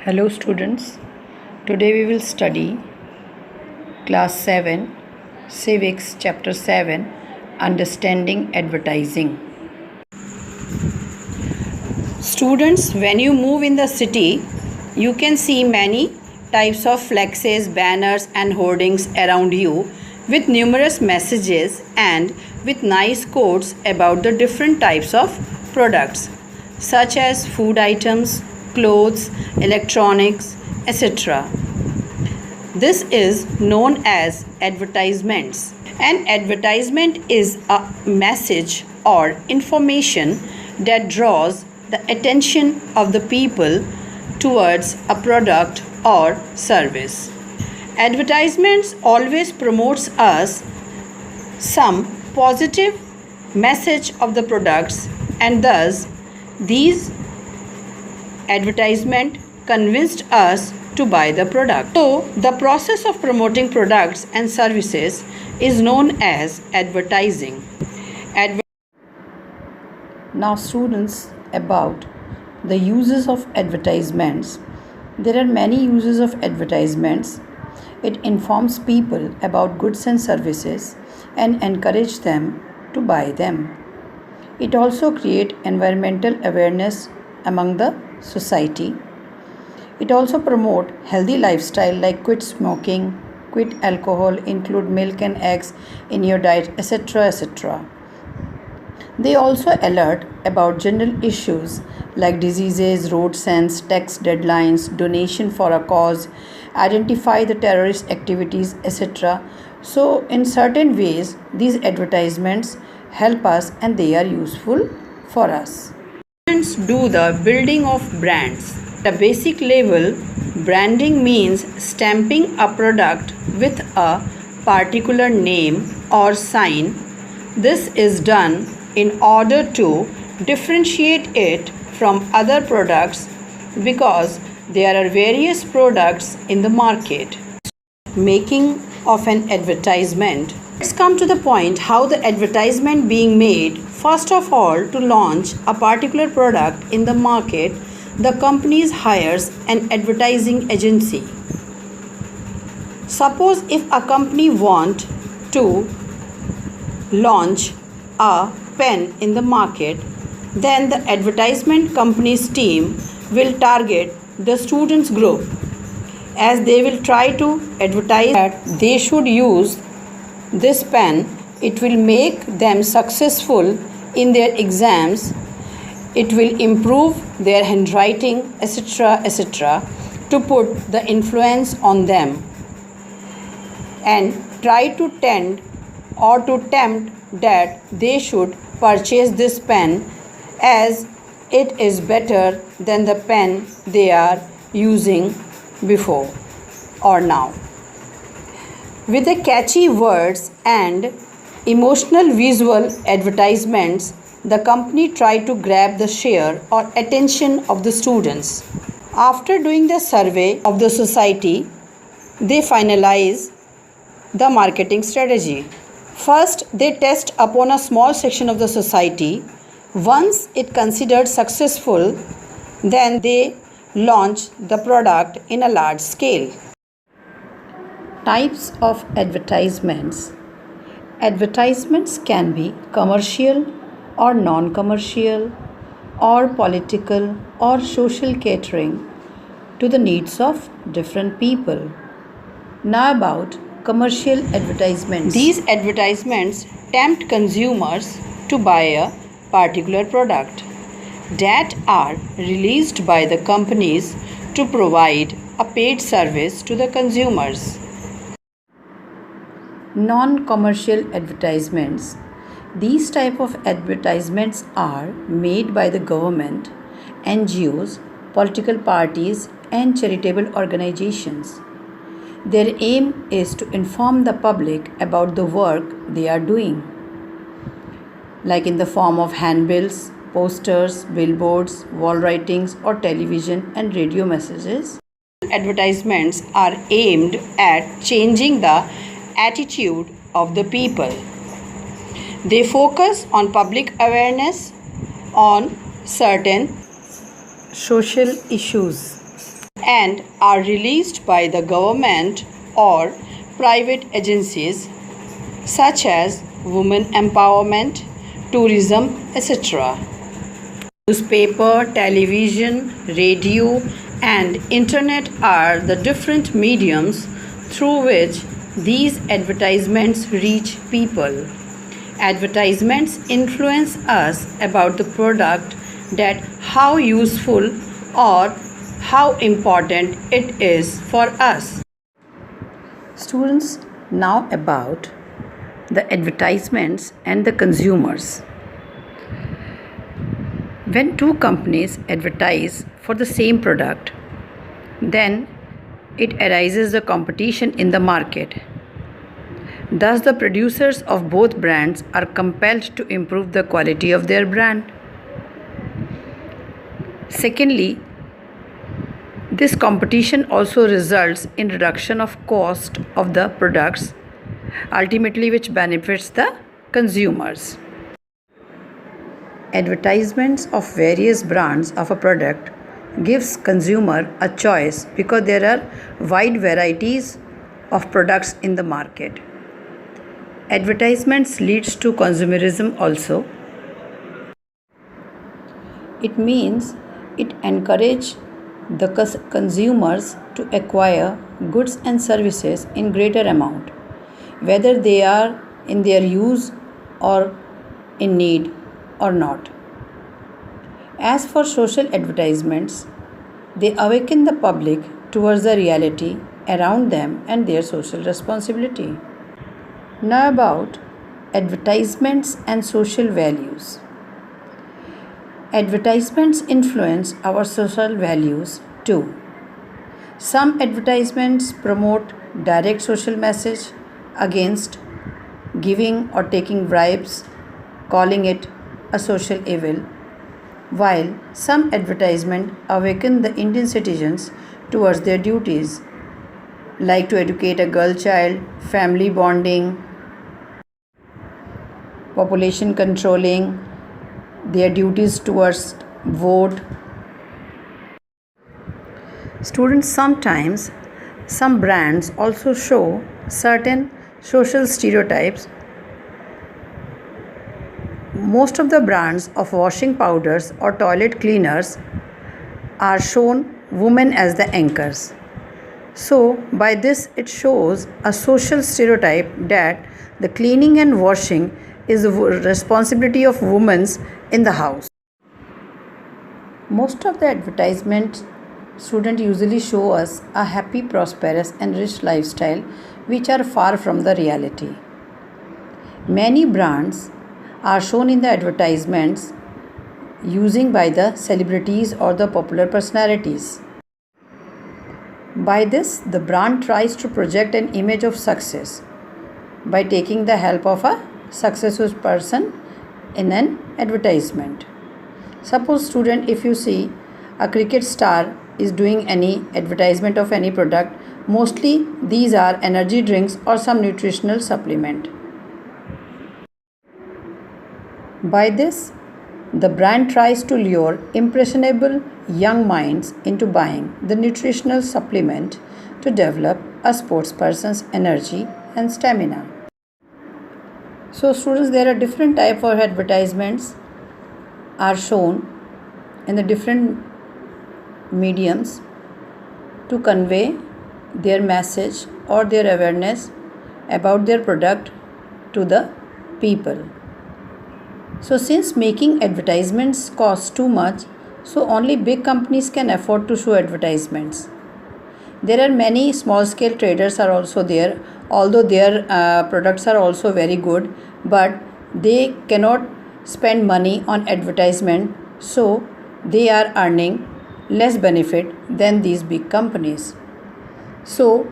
Hello students, today we will study class 7 civics chapter 7 understanding advertising. Students, when you move in the city, you can see many types of flexes, banners and hoardings around you with numerous messages and with nice quotes about the different types of products such as food items, clothes, electronics, etc. This is known as advertisements. An advertisement is a message or information that draws the attention of the people towards a product or service. Advertisements always promotes us some positive message of the products, and thus these advertisement convinced us to buy the product. So the process of promoting products and services is known as advertising. Now students, about the uses of advertisements. There are many uses of advertisements. It informs people about goods and services and encourage them to buy them. It also creates environmental awareness among the society. It also promotes healthy lifestyle like quit smoking, quit alcohol, include milk and eggs in your diet, etc. etc. They also alert about general issues like diseases, road signs, tax deadlines, donation for a cause, identify the terrorist activities, etc. So in certain ways, these advertisements help us and they are useful for us. Students do the building of brands. At a basic level, branding means stamping a product with a particular name or sign. This is done in order to differentiate it from other products because there are various products in the market. Making of an advertisement. Let's come to the point how the advertisement being made. First of all, to launch a particular product in the market, the company hires an advertising agency. Suppose if a company want to launch a pen in the market, then the advertisement company's team will target the students group, as they will try to advertise that they should use this pen. It will make them successful in their exams. It will improve their handwriting, etc. etc. to put the influence on them and try to tend or to tempt that they should purchase this pen as it is better than the pen they are using before or now. With the catchy words and emotional visual advertisements, the company tried to grab the share or attention of the students. After doing the survey of the society, they finalize the marketing strategy. First, they test upon a small section of the society. Once it considered successful, then they launch the product in a large scale. Types of advertisements. Advertisements can be commercial or non-commercial or political or social, catering to the needs of different people. Now about commercial advertisements. These advertisements tempt consumers to buy a particular product that are released by the companies to provide a paid service to the consumers. Non-commercial advertisements. These type of advertisements are made by the government, NGOs, political parties and charitable organizations. Their aim is to inform the public about the work they are doing, like in the form of handbills, posters, billboards, wall writings or television and radio messages. Advertisements are aimed at changing the attitude of the people. They focus on public awareness on certain social issues and are released by the government or private agencies such as women empowerment, tourism, etc. Newspaper, television, radio, and internet are the different mediums through which these advertisements reach people. Advertisements influence us about the product, that how useful or how important it is for us. Students, now about the advertisements and the consumers. When two companies advertise for the same product, then it arises the competition in the market. Thus, the producers of both brands are compelled to improve the quality of their brand. Secondly, this competition also results in reduction of cost of the products, ultimately which benefits the consumers. Advertisements of various brands of a product gives consumer a choice because there are wide varieties of products in the market. Advertisements leads to consumerism also. It means it encourages the consumers to acquire goods and services in greater amount, whether they are in their use or in need or not. As for social advertisements, they awaken the public towards the reality around them and their social responsibility. Now about advertisements and social values. Advertisements influence our social values too. Some advertisements promote direct social message against giving or taking bribes, calling it a social evil, while some advertisements awaken the Indian citizens towards their duties, like to educate a girl child, family bonding, population controlling, their duties towards vote. Students, sometimes some brands also show certain social stereotypes. Most of the brands of washing powders or toilet cleaners are shown women as the anchors. So, by this it shows a social stereotype that the cleaning and washing is the responsibility of women in the house. Most of the advertisements students usually show us a happy, prosperous and rich lifestyle which are far from the reality. Many brands are shown in the advertisements using by the celebrities or the popular personalities. By this, the brand tries to project an image of success by taking the help of a successful person in an advertisement. Suppose student, if you see a cricket star is doing any advertisement of any product, mostly these are energy drinks or some nutritional supplement. By this, the brand tries to lure impressionable young minds into buying the nutritional supplement to develop a sports person's energy and stamina. So students, there are different type of advertisements are shown in the different mediums to convey their message or their awareness about their product to the people. So since making advertisements costs too much, so only big companies can afford to show advertisements. There are many small scale traders are also there, although their products are also very good, but they cannot spend money on advertisement, so they are earning less benefit than these big companies. So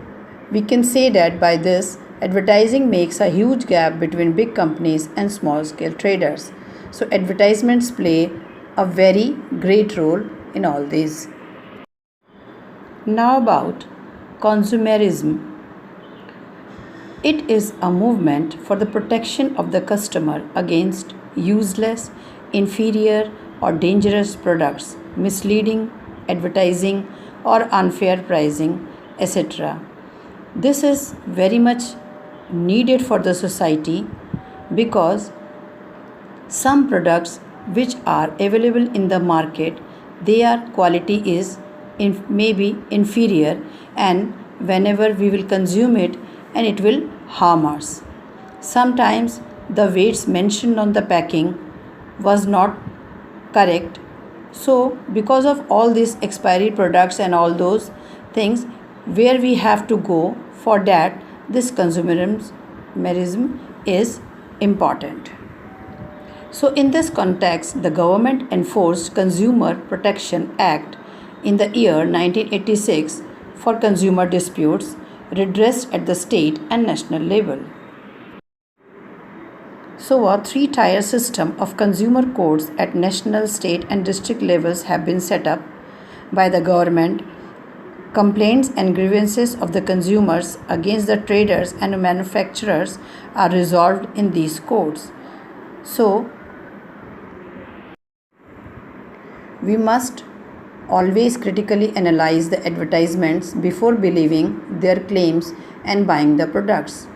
we can say that by this, advertising makes a huge gap between big companies and small scale traders. So advertisements play a very great role in all these. Now about consumerism. It is a movement for the protection of the customer against useless, inferior or dangerous products, misleading advertising or unfair pricing, etc. This is very much needed for the society because some products which are available in the market, their quality is maybe inferior, and whenever we will consume it and it will harm us. Sometimes the weights mentioned on the packing was not correct. So because of all these expiry products and all those things, where we have to go for that, this consumerism is important. So, in this context, the government enforced Consumer Protection Act in the year 1986 for consumer disputes redressed at the state and national level. So, a three-tier system of consumer courts at national, state, and district levels have been set up by the government. Complaints and grievances of the consumers against the traders and manufacturers are resolved in these courts. So, we must always critically analyze the advertisements before believing their claims and buying the products.